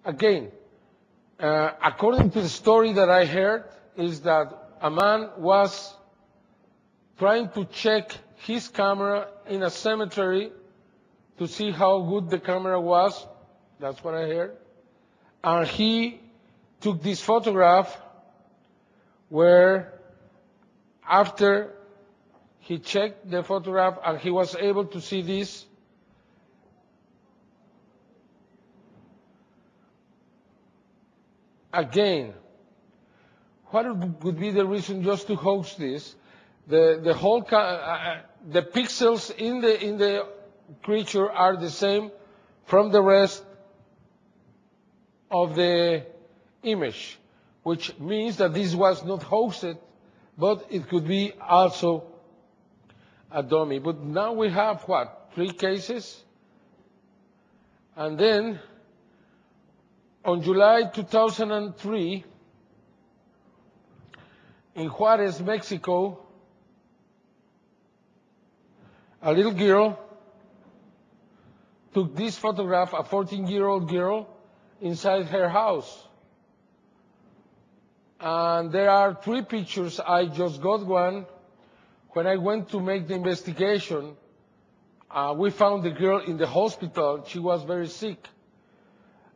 Again, according to the story that I heard, is that a man was trying to check his camera in a cemetery to see how good the camera was. That's what I heard. And he took this photograph where after he checked the photograph and he was able to see this. Again, what would be the reason just to hoax this? The whole the pixels in the creature are the same from the rest of the image, which means that this was not hoaxed, but it could be also a dummy. But now we have what? 3 cases? And then on July 2003, in Juarez, Mexico, a little girl took this photograph, a 14-year-old girl, inside her house. And there are 3 pictures. I just got one. When I went to make the investigation, we found the girl in the hospital. She was very sick.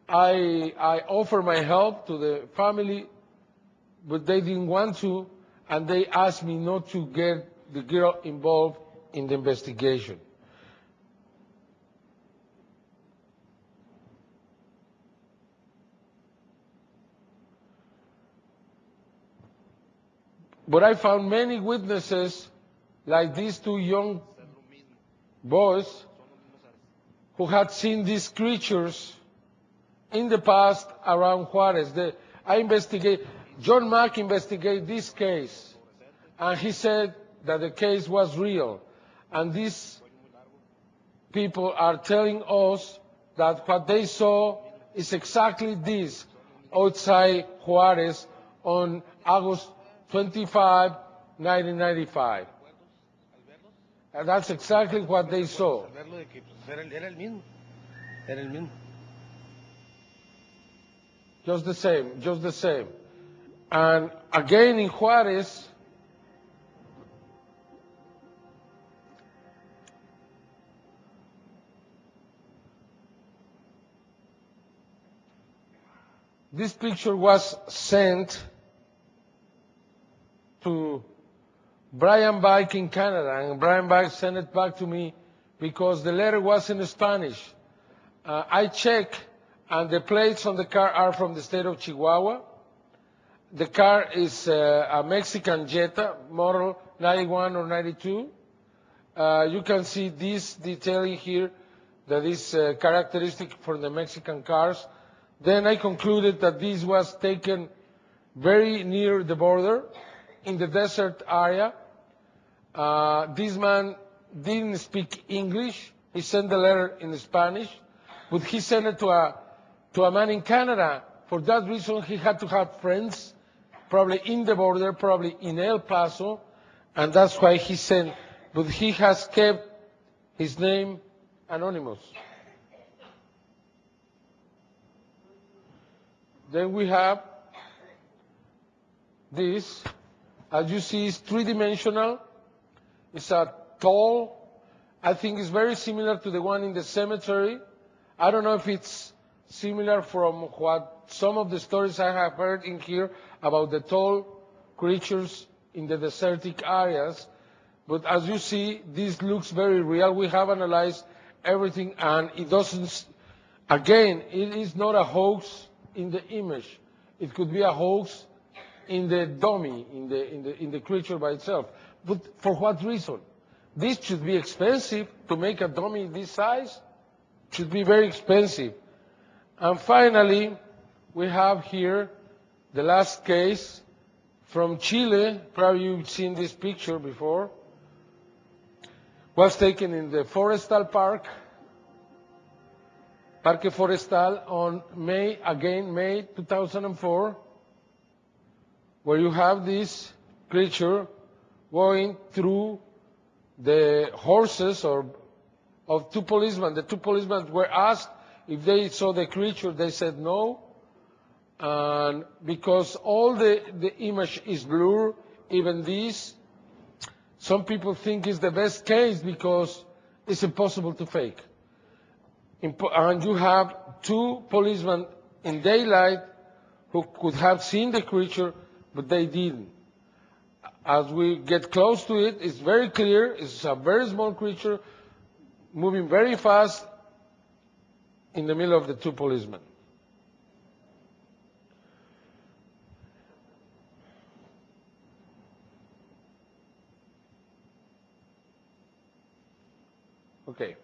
I offered my help to the family, but they didn't want to, and they asked me not to get the girl involved in the investigation. But I found many witnesses, like these 2 young boys, who had seen these creatures in the past around Juarez. John Mack investigated this case, and he said that the case was real. And these people are telling us that what they saw is exactly this outside Juarez on August 25, 1995. And that's exactly what they saw. Just the same, just the same. And again in Juarez, this picture was sent to Brian Bike in Canada, and Brian Bike sent it back to me because the letter was in Spanish. I checked, and the plates on the car are from the state of Chihuahua. The car is a Mexican Jetta, model 91 or 92. You can see this detailing here that is characteristic for the Mexican cars. Then I concluded that this was taken very near the border, in the desert area. This man didn't speak English. He sent the letter in Spanish, but he sent it to a man in Canada. For that reason, he had to have friends, probably in the border, probably in El Paso, and that's why he sent. But he has kept his name anonymous. Then we have this. As you see, it's 3-dimensional. It's a tall. I think it's very similar to the one in the cemetery. I don't know if it's similar from what some of the stories I have heard in here about the tall creatures in the desertic areas. But as you see, this looks very real. We have analyzed everything, and it doesn't. Again, it is not a hoax in the image. It could be a hoax in the dummy, in the creature by itself. But for what reason? This should be expensive to make a dummy this size. It should be very expensive. And finally, we have here the last case from Chile. Probably you've seen this picture before. Was taken in the Forestal Park, Parque Forestal, on May 2004, where you have this creature going through the horses of 2 policemen. The 2 policemen were asked if they saw the creature, they said no. And because all the image is blurred, even this, some people think it's the best case because it's impossible to fake. And you have two policemen in daylight who could have seen the creature, but they didn't. As we get close to it, it's very clear. It's a very small creature moving very fast in the middle of the two policemen. Okay.